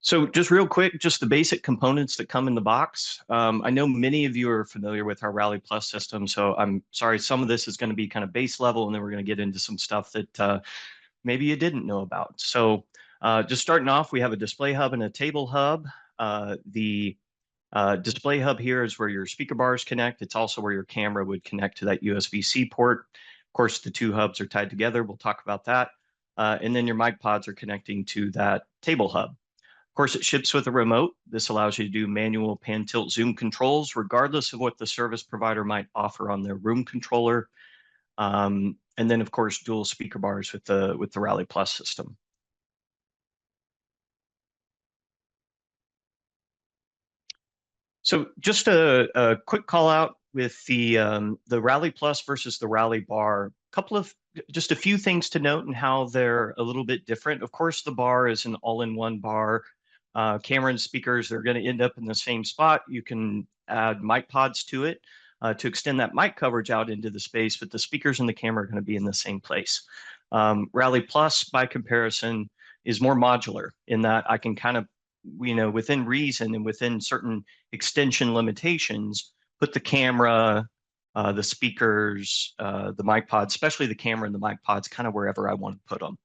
So just real quick, just the basic components that come in the box. I know many of you are familiar with our Rally Plus system, so I'm sorry, some of this is going to be kind of base level, and then we're going to get into some stuff that maybe you didn't know about. So just starting off, we have a display hub and a table hub. The display hub here is where your speaker bars connect. It's also where your camera would connect to that USB-C port. Of course, the two hubs are tied together. We'll talk about that. And then your mic pods are connecting to that table hub. Of course, it ships with a remote. This allows you to do manual pan, tilt, zoom controls, regardless of what the service provider might offer on their room controller. And then, of course, dual speaker bars with the Rally Plus system. So just a quick call out with the Rally Plus versus the Rally Bar. Just a few things to note and how they're a little bit different. Of course, the bar is an all-in-one bar. Camera and speakers are going to end up in the same spot. You can add mic pods to it to extend that mic coverage out into the space, but the speakers and the camera are going to be in the same place. Rally Plus, by comparison, is more modular in that I can kind of, within reason and within certain extension limitations, put the camera, the speakers, the mic pods, especially the camera and the mic pods, kind of wherever I want to put them.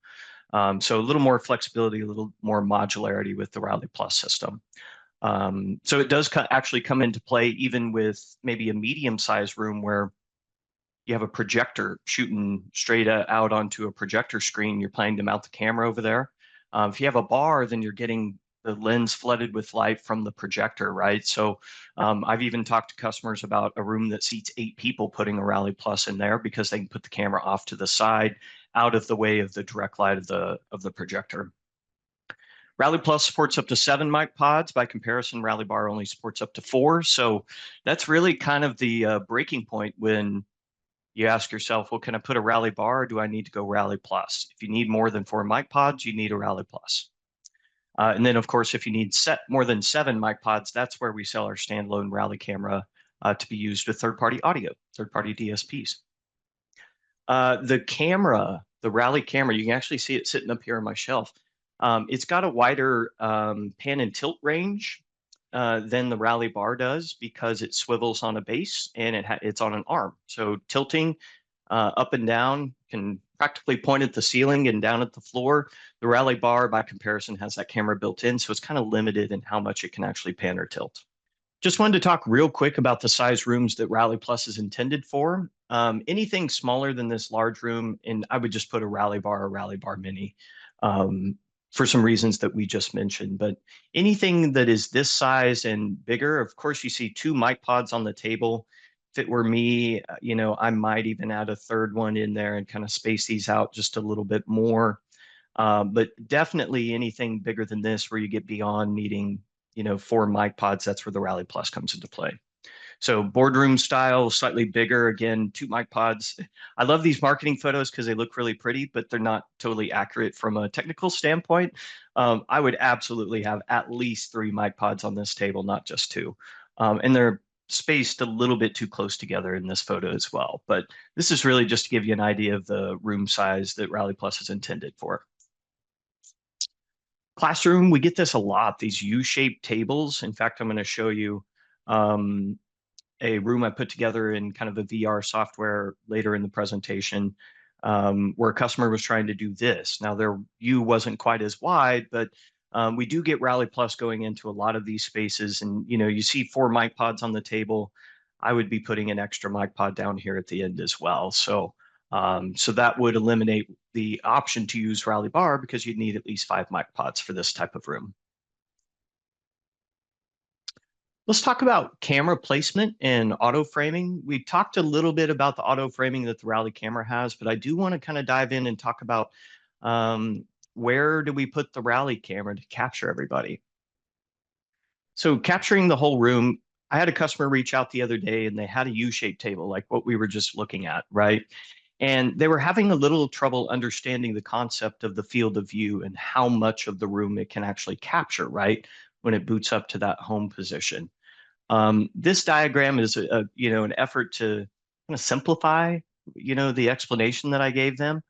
So a little more flexibility, a little more modularity with the Rally Plus system. So it does actually come into play even with maybe a medium-sized room where you have a projector shooting straight out onto a projector screen. You're planning to mount the camera over there. If you have a bar, then you're getting the lens flooded with light from the projector, right? So I've even talked to customers about a room that seats 8 people putting a Rally Plus in there because they can put the camera off to the side, out of the way of the direct light of the projector. Rally Plus supports up to 7 mic pods. By comparison, Rally Bar only supports up to 4. So that's really kind of the breaking point when you ask yourself, well, can I put a Rally Bar or do I need to go Rally Plus? If you need more than 4 mic pods, you need a Rally Plus. And then, of course, if you need more than 7 mic pods, that's where we sell our standalone Rally camera to be used with third-party audio, third-party DSPs. The camera, the Rally camera, you can actually see it sitting up here on my shelf. It's got a wider pan and tilt range than the Rally Bar does because it swivels on a base and it's on an arm. So tilting up and down can practically point at the ceiling and down at the floor. The Rally Bar, by comparison, has that camera built in, so it's kind of limited in how much it can actually pan or tilt. Just wanted to talk real quick about the size rooms that Rally Plus is intended for. Anything smaller than this large room, and I would just put a Rally Bar or Rally Bar Mini for some reasons that we just mentioned. But anything that is this size and bigger, of course, you see 2 mic pods on the table. If it were me, I might even add a third one in there and kind of space these out just a little bit more. But definitely anything bigger than this where you get beyond needing 4 mic pods, that's where the Rally Plus comes into play. So boardroom style, slightly bigger, again, 2 mic pods. I love these marketing photos because they look really pretty, but they're not totally accurate from a technical standpoint. I would absolutely have at least 3 mic pods on this table, not just 2. And they're spaced a little bit too close together in this photo as well. But this is really just to give you an idea of the room size that Rally Plus is intended for. Classroom, we get this a lot, these U-shaped tables. In fact, I'm going to show you a room I put together in kind of a VR software later in the presentation where a customer was trying to do this. Now, their U wasn't quite as wide, but we do get Rally Plus going into a lot of these spaces. And, you see 4 mic pods on the table. I would be putting an extra mic pod down here at the end as well. So that would eliminate the option to use Rally Bar because you'd need at least 5 mic pods for this type of room. Let's talk about camera placement and auto framing. We talked a little bit about the auto framing that the Rally camera has, but I do want to kind of dive in and talk about where do we put the Rally camera to capture everybody. So capturing the whole room, I had a customer reach out the other day and they had a U-shaped table like what we were just looking at, right? And they were having a little trouble understanding the concept of the field of view and how much of the room it can actually capture, right? When it boots up to that home position. This diagram is an effort to kind of simplify, the explanation that I gave them.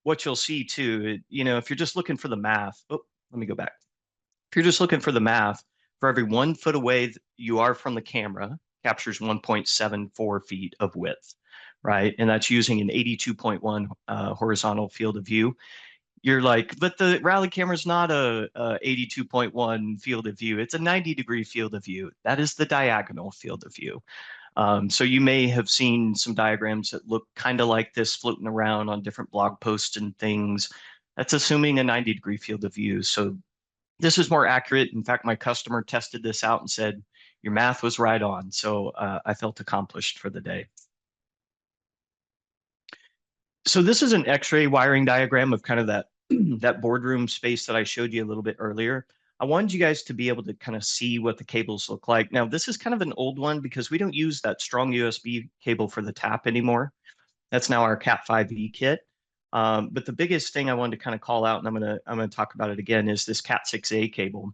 What you'll see too, if you're just looking for the math, let me go back. If you're just looking for the math, for every 1 foot away you are from the camera, captures 1.74 feet of width, right? And that's using an 82.1 horizontal field of view. You're like, but the rally camera is not a 82.1 field of view. It's a 90-degree field of view. That is the diagonal field of view. So you may have seen some diagrams that look kind of like this floating around on different blog posts and things. That's assuming a 90-degree field of view. So this is more accurate. In fact, my customer tested this out and said, your math was right on. So I felt accomplished for the day. So this is an X-ray wiring diagram of kind of that, that boardroom space that I showed you a little bit earlier. I wanted you guys to be able to kind of see what the cables look like. Now, this is kind of an old one because we don't use that strong USB cable for the tap anymore. That's now our Cat5e kit. But the biggest thing I wanted to kind of call out, and I'm gonna talk about it again, is this Cat6a cable.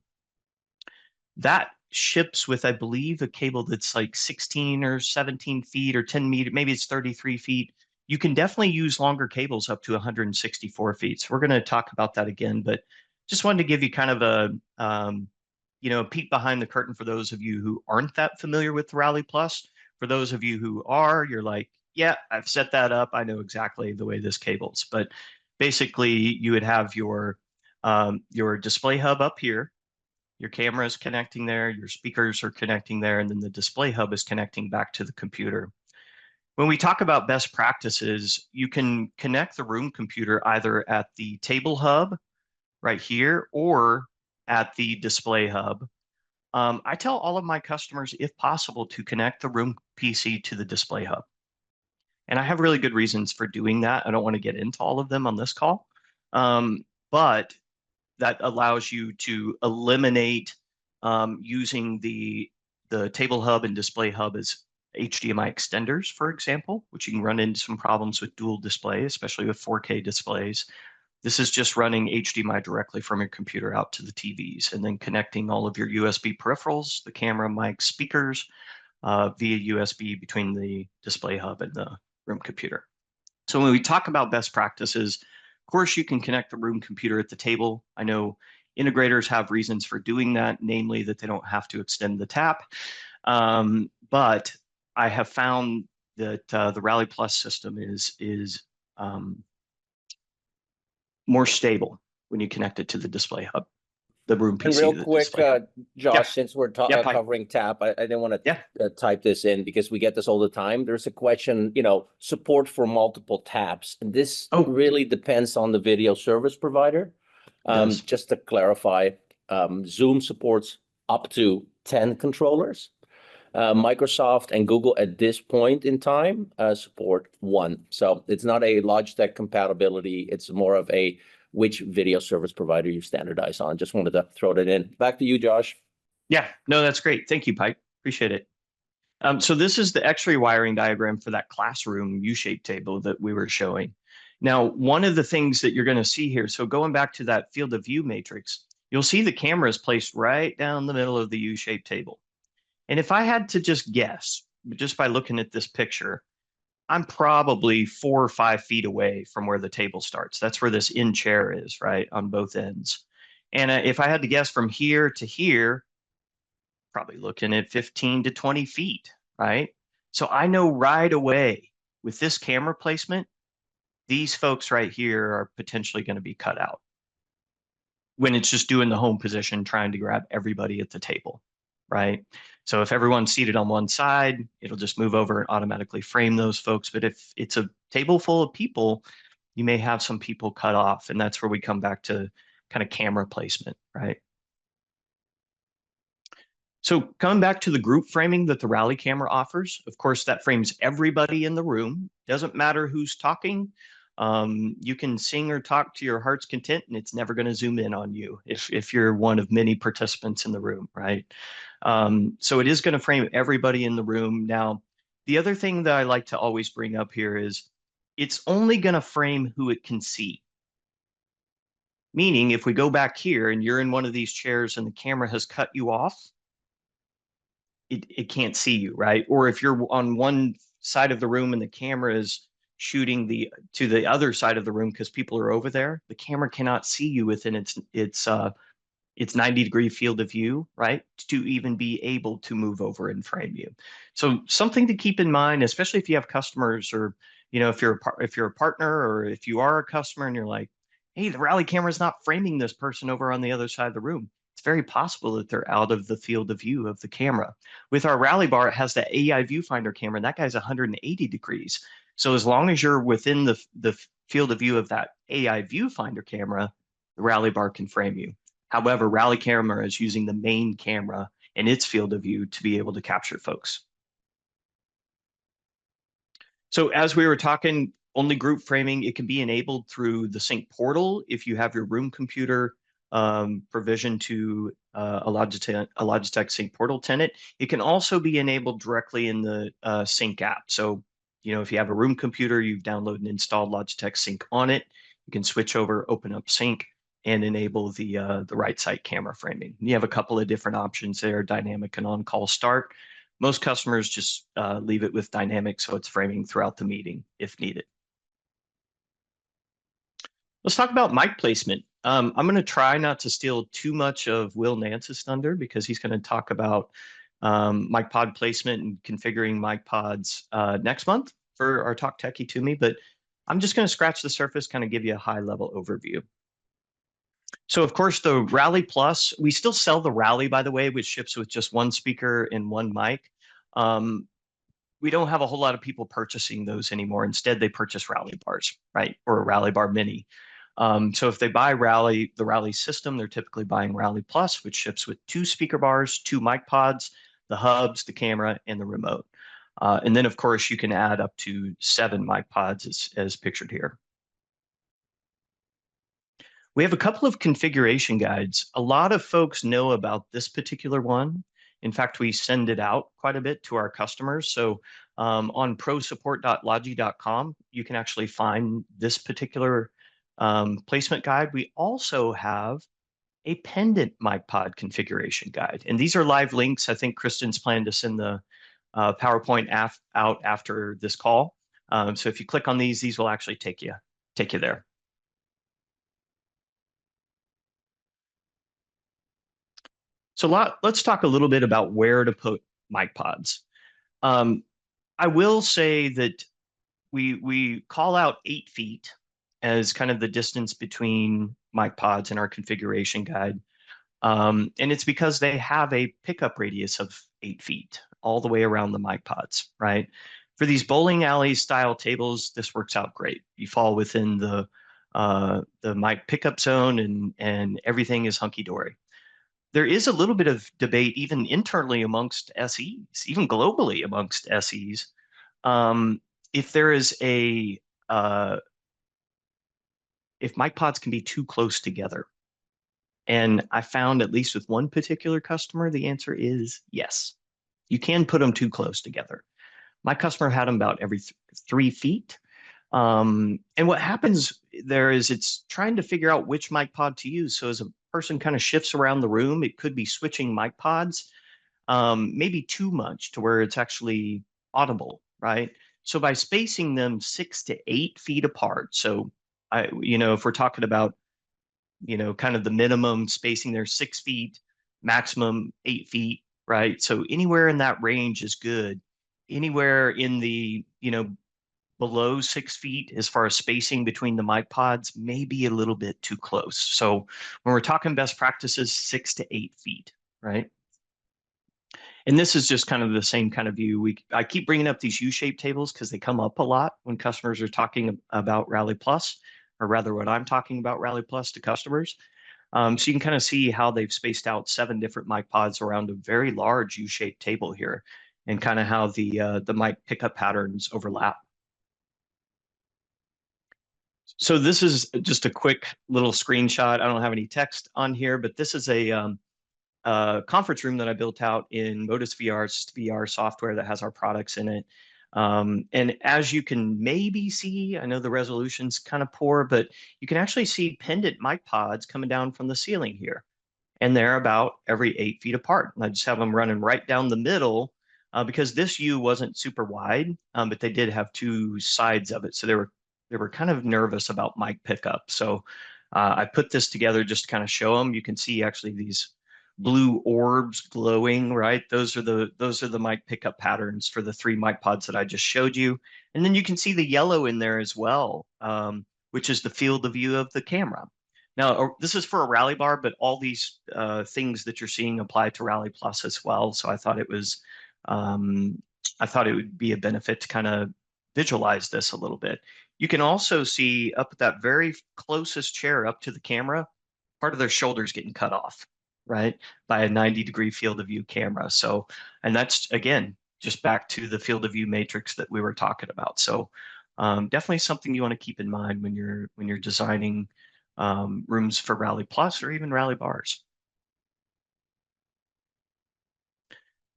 That ships with, I believe, a cable that's like 16 or 17 feet or 10 meters, maybe it's 33 feet. You can definitely use longer cables up to 164 feet. So we're going to talk about that again, but just wanted to give you kind of a, a peek behind the curtain for those of you who aren't that familiar with the Rally Plus. For those of you who are, you're like, yeah, I've set that up. I know exactly the way this cables. But basically, you would have your display hub up here. Your camera is connecting there, your speakers are connecting there, and then the display hub is connecting back to the computer. When we talk about best practices, you can connect the room computer either at the table hub right here or at the display hub. I tell all of my customers, if possible, to connect the room PC to the display hub. And I have really good reasons for doing that. I don't want to get into all of them on this call. But that allows you to eliminate using the table hub and display hub as HDMI extenders, for example, which you can run into some problems with dual display, especially with 4K displays. This is just running HDMI directly from your computer out to the TVs and then connecting all of your USB peripherals, the camera, mic, speakers, via USB between the display hub and the room computer. So when we talk about best practices, of course, you can connect the room computer at the table. I know integrators have reasons for doing that, namely that they don't have to extend the tap. But I have found that the Rally Plus system is more stable when you connect it to the display hub, the room PC. And real quick, Josh, yeah. since we're covering tap, I didn't want to type this in because we get this all the time. There's a question, support for multiple taps. And this really depends on the video service provider. Just to clarify, Zoom supports up to 10 controllers. Microsoft and Google at this point in time support 1. So it's not a Logitech compatibility. It's more of a which video service provider you standardize on. Just wanted to throw that in. Back to you, Josh. Yeah, no, that's great. Thank you, Pike. Appreciate it. So this is the X-ray wiring diagram for that classroom U-shaped table that we were showing. Now, one of the things that you're going to see here, so going back to that field of view matrix, you'll see the camera is placed right down the middle of the U-shaped table. And if I had to just guess, just by looking at this picture, I'm probably 4 or 5 feet away from where the table starts. That's where this in chair is, right, on both ends. And if I had to guess from here to here, probably looking at 15 to 20 feet, right? So I know right away with this camera placement, these folks right here are potentially going to be cut out when it's just doing the home position, trying to grab everybody at the table, right? So if everyone's seated on one side, it'll just move over and automatically frame those folks. But if it's a table full of people, you may have some people cut off. And that's where we come back to kind of camera placement, right? So coming back to the group framing that the Rally camera offers, of course, that frames everybody in the room. Doesn't matter who's talking. You can sing or talk to your heart's content, and it's never going to zoom in on you if you're one of many participants in the room, right? So it is going to frame everybody in the room. Now, the other thing that I like to always bring up here is it's only going to frame who it can see. Meaning, if we go back here and you're in one of these chairs and the camera has cut you off, it can't see you, right? Or if you're on one side of the room and the camera is shooting to the other side of the room because people are over there, the camera cannot see you within its its 90-degree field of view, right, to even be able to move over and frame you. So something to keep in mind, especially if you have customers, or if you're a partner, or if you are a customer and you're like, hey, the Rally camera is not framing this person over on the other side of the room. It's very possible that they're out of the field of view of the camera. With our Rally bar, it has the AI viewfinder camera, and that guy's 180 degrees. So as long as you're within the field of view of that AI viewfinder camera, the Rally bar can frame you. However, Rally camera is using the main camera and its field of view to be able to capture folks. So as we were talking, only group framing, it can be enabled through the sync portal if you have your room computer provisioned to a Logitech sync portal tenant. It can also be enabled directly in the sync app. So, if you have a room computer, you've downloaded and installed Logitech sync on it, you can switch over, open up sync, and enable the right side camera framing. You have a couple of different options there, dynamic and on-call start. Most customers just leave it with dynamic, so it's framing throughout the meeting if needed. Let's talk about mic placement. I'm going to try not to steal too much of Will Nance's thunder because he's going to talk about mic pod placement and configuring mic pods next month for our Talk Techie to Me, but I'm just going to scratch the surface, kind of give you a high-level overview. So of course, the Rally Plus, we still sell the Rally, by the way, which ships with just one speaker and one mic. We don't have a whole lot of people purchasing those anymore. Instead, they purchase Rally bars, right? Or a Rally Bar Mini. So if they buy the Rally system, they're typically buying Rally Plus, which ships with 2 speaker bars, 2 mic pods, the hubs, the camera, and the remote. And then, of course, you can add up to 7 mic pods as pictured here. We have a couple of configuration guides. A lot of folks know about this particular one. In fact, we send it out quite a bit to our customers. So on prosupport.logi.com, you can actually find this particular placement guide. We also have a Pendant mic pod configuration guide. And these are live links. I think Kristen's planning to send the PowerPoint out after this call. So if you click on these will actually take you there. So let's talk a little bit about where to put mic pods. I will say that we call out 8 feet as kind of the distance between mic pods in our configuration guide. And it's because they have a pickup radius of 8 feet all the way around the mic pods, right? For these bowling alley style tables, this works out great. You fall within the mic pickup zone and everything is hunky-dory. There is a little bit of debate, even internally amongst SEs, even globally amongst SEs, if there is if mic pods can be too close together. And I found, at least with one particular customer, the answer is yes. You can put them too close together. My customer had them about every 3 feet. And what happens there is it's trying to figure out which mic pod to use. So as a person kind of shifts around the room, it could be switching mic pods, maybe too much to where it's actually audible, right? So by spacing them 6 to 8 feet apart, so if we're talking about, kind of the minimum spacing there, 6 feet, maximum 8 feet, right? So anywhere in that range is good. Anywhere in the, below 6 feet as far as spacing between the mic pods may be a little bit too close. So when we're talking best practices, 6 to 8 feet, right? And this is just kind of the same kind of view. I keep bringing up these U-shaped tables because they come up a lot when customers are talking about Rally Plus, or rather what I'm talking about Rally Plus to customers. So you can kind of see how they've spaced out 7 different mic pods around a very large U-shaped table here, and kind of how the mic pickup patterns overlap. So this is just a quick little screenshot. I don't have any text on here, but this is a conference room that I built out in Modus VR. It's just VR software that has our products in it. And as you can maybe see, I know the resolution's kind of poor, but you can actually see pendant mic pods coming down from the ceiling here. And they're about every 8 feet apart. And I just have them running right down the middle because this U wasn't super wide, but they did have 2 sides of it. So they were kind of nervous about mic pickup. So I put this together just to kind of show them. You can see actually these blue orbs glowing, right? Those are the mic pickup patterns for the 3 mic pods that I just showed you. And then you can see the yellow in there as well, which is the field of view of the camera. Now, this is for a Rally bar, but all these things that you're seeing apply to Rally Plus as well. So I thought it would be a benefit to kind of visualize this a little bit. You can also see up at that very closest chair up to the camera, part of their shoulders getting cut off, right, by a 90-degree field of view camera. So, and that's again just back to the field of view matrix that we were talking about. So, definitely something you want to keep in mind when you're designing rooms for Rally Plus or even Rally bars.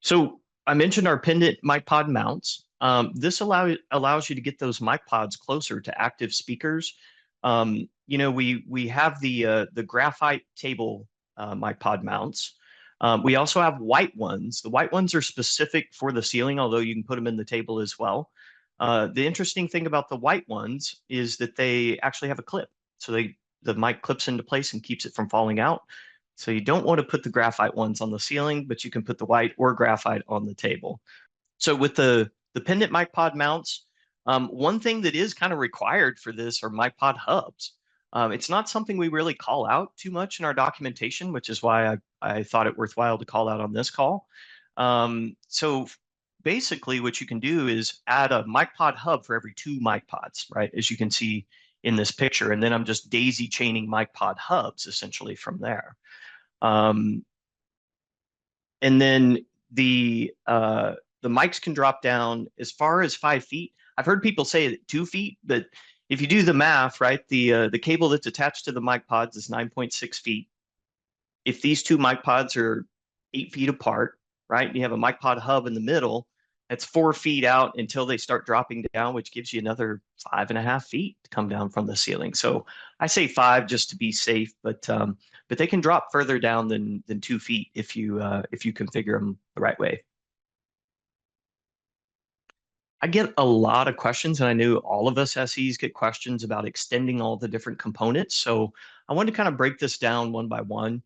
So I mentioned our pendant mic pod mounts. This allows you to get those mic pods closer to active speakers. We have the graphite table mic pod mounts. We also have white ones. The white ones are specific for the ceiling, although you can put them in the table as well. The interesting thing about the white ones is that they actually have a clip. So the mic clips into place and keeps it from falling out. So you don't want to put the graphite ones on the ceiling, but you can put the white or graphite on the table. So with the pendant mic pod mounts, one thing that is kind of required for this are mic pod hubs. It's not something we really call out too much in our documentation, which is why I thought it worthwhile to call out on this call. So basically what you can do is add a mic pod hub for every 2 mic pods, right? As you can see in this picture. And then I'm just daisy chaining mic pod hubs essentially from there. And then the mics can drop down as far as 5 feet. I've heard people say 2 feet, but if you do the math, right, the cable that's attached to the mic pods is 9.6 feet. If these 2 mic pods are 8 feet apart, right, and you have a mic pod hub in the middle, that's 4 feet out until they start dropping down, which gives you another 5.5 feet to come down from the ceiling. So I say 5 just to be safe, but they can drop further down than 2 feet if you configure them the right way. I get a lot of questions, and I know all of us SEs get questions about extending all the different components. So I wanted to kind of break this down one by one.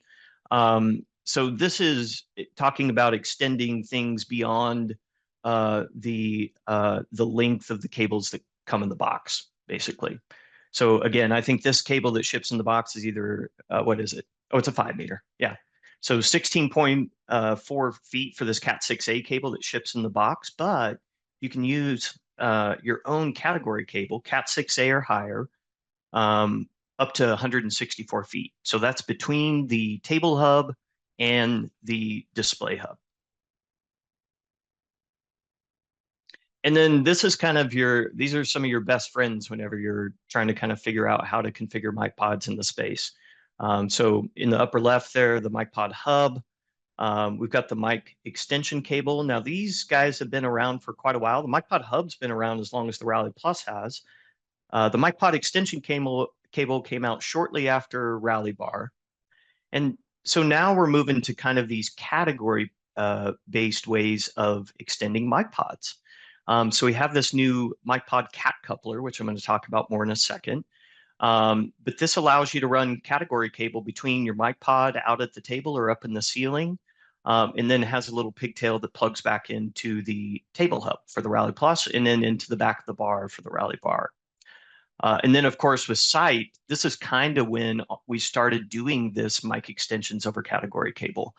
So this is talking about extending things beyond the length of the cables that come in the box, basically. So again, I think this cable that ships in the box is either, what is it? Oh, it's a 5 meter. Yeah. So 16.4 feet for this Cat 6A cable that ships in the box, but you can use your own category cable, Cat 6A or higher, up to 164 feet. So that's between the table hub and the display hub. And then this is kind of these are some of your best friends whenever you're trying to kind of figure out how to configure mic pods in the space. So in the upper left there, the mic pod hub. We've got the mic extension cable. Now these guys have been around for quite a while. The mic pod hub's been around as long as the Rally Plus has. The mic pod extension cable came out shortly after Rally Bar. And so now we're moving to kind of these category based ways of extending mic pods. So we have this new mic pod cat coupler, which I'm going to talk about more in a second. But this allows you to run category cable between your mic pod out at the table or up in the ceiling. And then it has a little pigtail that plugs back into the table hub for the Rally Plus and then into the back of the bar for the Rally Bar. And then, of course, with Sight, this is kind of when we started doing this mic extensions over category cable.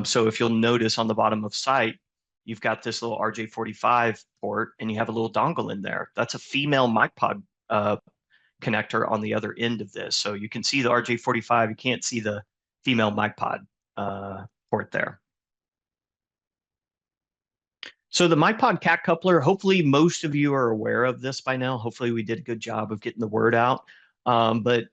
So if you'll notice on the bottom of Sight, you've got this little RJ45 port and you have a little dongle in there. That's a female mic pod connector on the other end of this. So you can see the RJ45, you can't see the female mic pod port there. So the mic pod cat coupler, hopefully most of you are aware of this by now. Hopefully we did a good job of getting the word out. But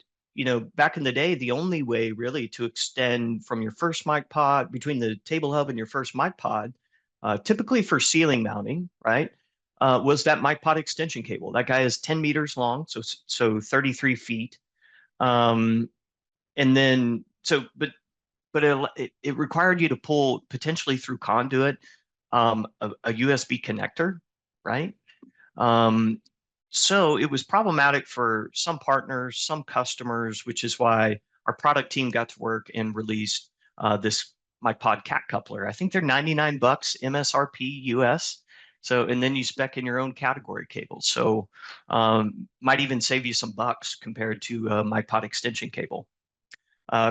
back in the day, the only way really to extend from your first mic pod between the table hub and your first mic pod, typically for ceiling mounting, right, was that mic pod extension cable. That guy is 10 meters long, so 33 feet. And then but it required you to pull potentially through conduit a USB connector, right? So it was problematic for some partners, some customers, which is why our product team got to work and released this MyPod cat coupler. I think they're 99 bucks MSRP US. So, and then you spec in your own category cable. So might even save you some bucks compared to MyPod extension cable.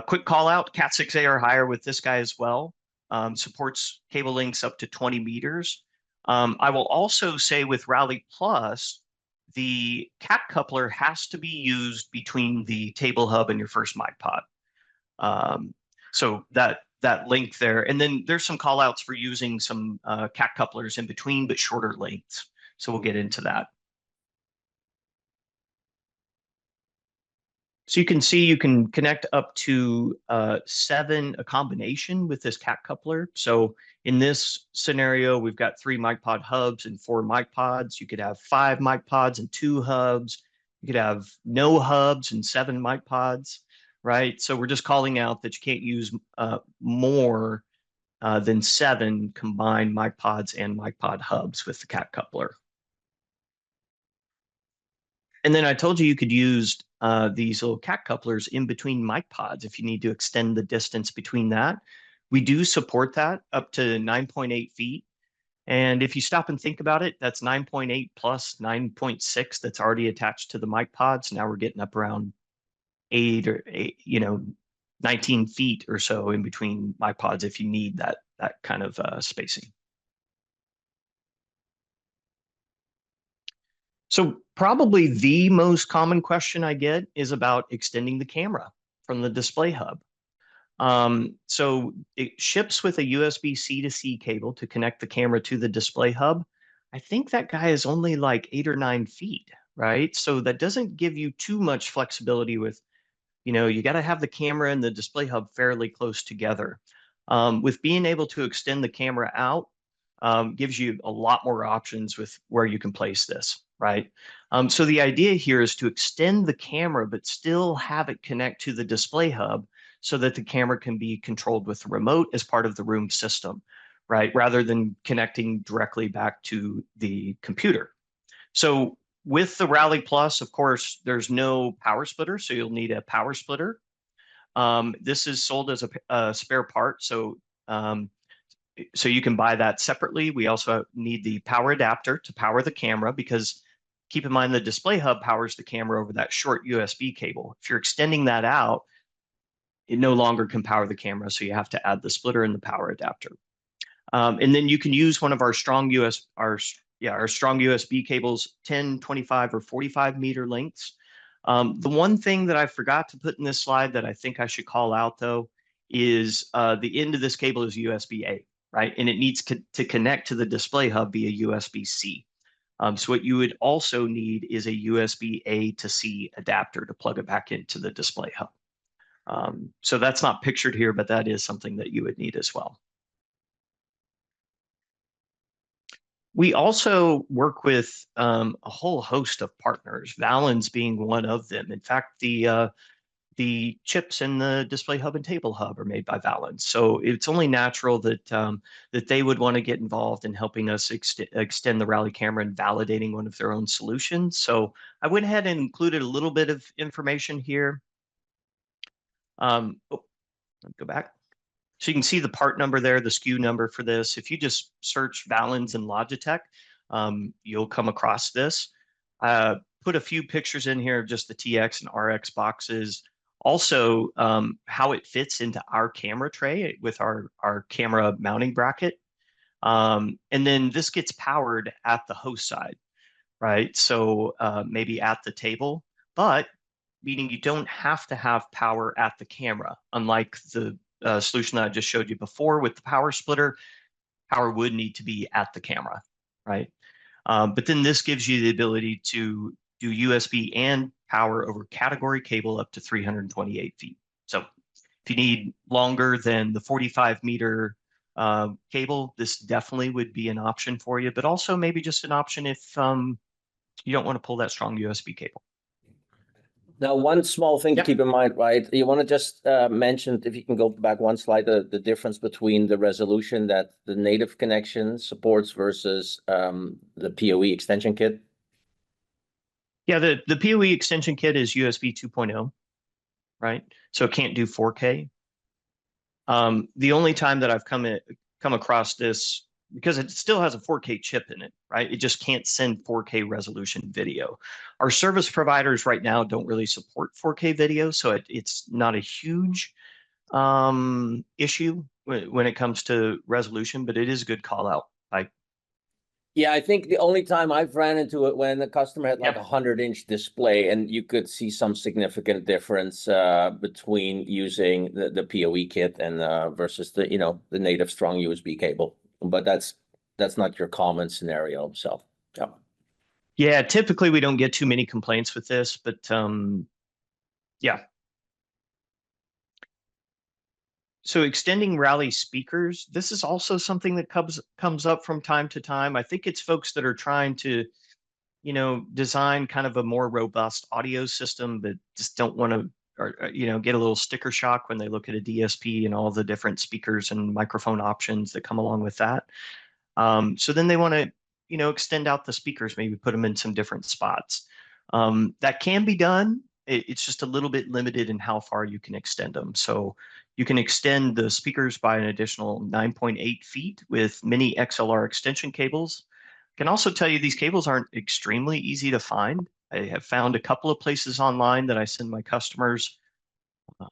Quick call out, Cat 6A or higher with this guy as well. Supports cable lengths up to 20 meters. I will also say with Rally Plus, the cat coupler has to be used between the table hub and your first mic pod. So that length there. And then there's some call outs for using some cat couplers in between, but shorter lengths. So we'll get into that. So you can see you can connect up to 7, a combination with this cat coupler. So in this scenario, we've got 3 mic pod hubs and 4 mic pods. You could have 5 mic pods and 2 hubs. You could have no hubs and 7 mic pods, right? So we're just calling out that you can't use more than 7 combined mic pods and mic pod hubs with the cat coupler. And then I told you could use these little cat couplers in between mic pods if you need to extend the distance between that. We do support that up to 9.8 feet. And if you stop and think about it, that's 9.8 plus 9.6 that's already attached to the mic pods. Now we're getting up around 8, 19 feet or so in between mic pods if you need that kind of spacing. So probably the most common question I get is about extending the camera from the display hub. So it ships with a USB-C to C cable to connect the camera to the display hub. I think that guy is only like 8 or 9 feet, right? So that doesn't give you too much flexibility with, you got to have the camera and the display hub fairly close together. With being able to extend the camera out, gives you a lot more options with where you can place this, right? So the idea here is to extend the camera, but still have it connect to the display hub so that the camera can be controlled with the remote as part of the room system, right? Rather than connecting directly back to the computer. So with the Rally Plus, of course, there's no power splitter, so you'll need a power splitter. This is sold as a spare part, so you can buy that separately. We also need the power adapter to power the camera because keep in mind the display hub powers the camera over that short USB cable. If you're extending that out, it no longer can power the camera, so you have to add the splitter and the power adapter. And then you can use one of our strong strong USB cables, 10, 25, or 45 meter lengths. The one thing that I forgot to put in this slide that I think I should call out though is the end of this cable is USB-A, right? And it needs to connect to the display hub via USB-C. So what you would also need is a USB-A to C adapter to plug it back into the display hub. So that's not pictured here, but that is something that you would need as well. We also work with a whole host of partners, Valens being one of them. In fact, the chips in the display hub and table hub are made by Valens. So it's only natural that that they would want to get involved in helping us extend the Rally camera and validating one of their own solutions. So I went ahead and included a little bit of information here. Go back. So you can see the part number there, the SKU number for this. If you just search Valens and Logitech, you'll come across this. Put a few pictures in here of just the TX and RX boxes. Also, how it fits into our camera tray with our camera mounting bracket. And then this gets powered at the host side, right? So maybe at the table, but meaning you don't have to have power at the camera, unlike the solution that I just showed you before with the power splitter. Power would need to be at the camera, right? But then this gives you the ability to do USB and power over category cable up to 328 feet. So if you need longer than the 45 meter cable, this definitely would be an option for you, but also maybe just an option if you don't want to pull that strong USB cable. Now, one small thing to keep in mind, right? You want to just mention, if you can go back one slide, the difference between the resolution that the native connection supports versus the PoE extension kit. Yeah, the PoE extension kit is USB 2.0, right? So it can't do 4K. The only time that I've come across this, because it still has a 4K chip in it, right? It just can't send 4K resolution video. Our service providers right now don't really support 4K video, so it's not a huge issue when it comes to resolution, but it is a good call out. Yeah, I think the only time I've ran into it when the customer had like Yeah. a 100-inch display, and you could see some significant difference between using the PoE kit and versus the the native strong USB cable. But that's not your common scenario. So yeah. Yeah, typically we don't get too many complaints with this, but yeah. So extending rally speakers, this is also something that comes up from time to time. I think it's folks that are trying to, design kind of a more robust audio system, but just don't want to, or get a little sticker shock when they look at a DSP and all the different speakers and microphone options that come along with that. So then they want to, extend out the speakers, maybe put them in some different spots. That can be done. It's just a little bit limited in how far you can extend them. So you can extend the speakers by an additional 9.8 feet with mini XLR extension cables. I can also tell you these cables aren't extremely easy to find. I have found a couple of places online that I send my customers.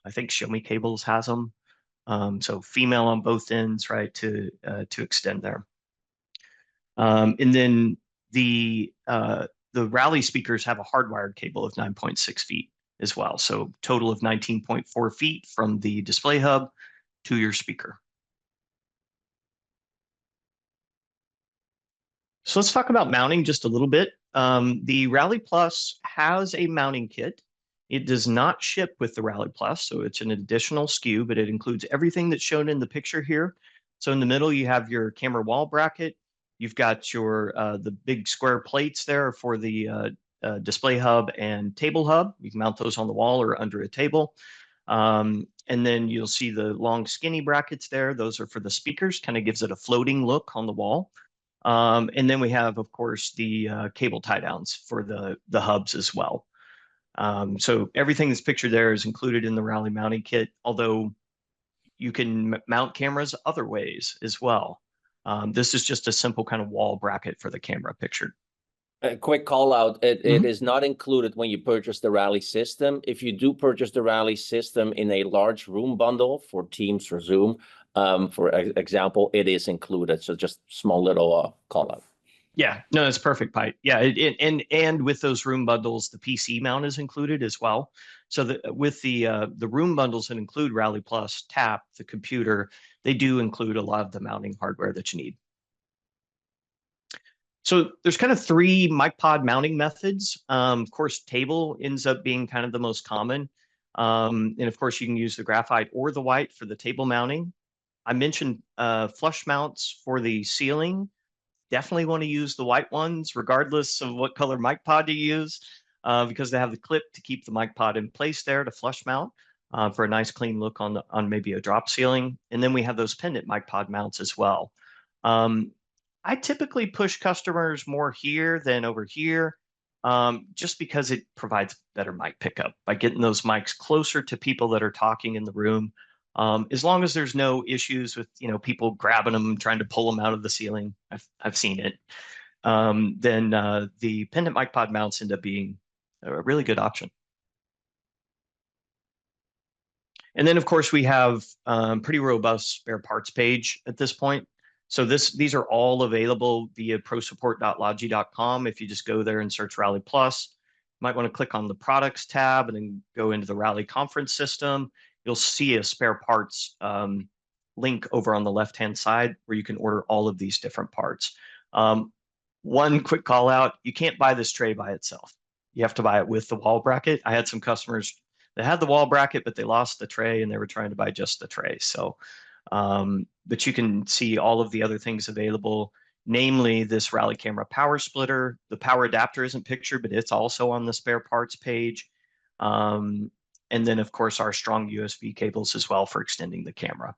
I think Show Me Cables has them. So female on both ends, right, to extend there. And then the Rally speakers have a hardwired cable of 9.6 feet as well. So total of 19.4 feet from the display hub to your speaker. So let's talk about mounting just a little bit. The Rally Plus has a mounting kit. It does not ship with the Rally Plus, so it's an additional SKU, but it includes everything that's shown in the picture here. So in the middle, you have your camera wall bracket. You've got your the big square plates there for the display hub and table hub. You can mount those on the wall or under a table. And then you'll see the long skinny brackets there. Those are for the speakers, kind of gives it a floating look on the wall. And then we have, of course, the cable tie downs for the hubs as well. So everything that's pictured there is included in the Rally mounting kit, although you can mount cameras other ways as well. This is just a simple kind of wall bracket for the camera pictured. A quick call out. It is not included when you purchase the Rally system. If you do purchase the Rally system in a large room bundle for Teams or Zoom, for example, it is included. So just small little call out. Yeah, no, that's perfect, Pite. Yeah, and with those room bundles, the PC mount is included as well. So with the room bundles that include Rally Plus, Tap, the computer, they do include a lot of the mounting hardware that you need. So there's kind of three mic pod mounting methods. Of course, table ends up being kind of the most common. And of course, you can use the graphite or the white for the table mounting. I mentioned flush mounts for the ceiling. Definitely want to use the white ones, regardless of what color mic pod you use, because they have the clip to keep the mic pod in place there to flush mount for a nice clean look on maybe a drop ceiling. And then we have those pendant mic pod mounts as well. I typically push customers more here than over here, just because it provides better mic pickup by getting those mics closer to people that are talking in the room. As long as there's no issues with people grabbing them, trying to pull them out of the ceiling, I've seen it. Then the pendant mic pod mounts end up being a really good option. And then of course we have pretty robust spare parts page at this point. So these are all available via prosupport.logi.com. If you just go there and search Rally Plus, you might want to click on the products tab and then go into the Rally conference system. You'll see a spare parts link over on the left-hand side where you can order all of these different parts. One quick call out, you can't buy this tray by itself. You have to buy it with the wall bracket. I had some customers that had the wall bracket, but they lost the tray and they were trying to buy just the tray. So but you can see all of the other things available, namely this Rally camera power splitter. The power adapter isn't pictured, but it's also on the spare parts page. And then, of course, our strong USB cables as well for extending the camera.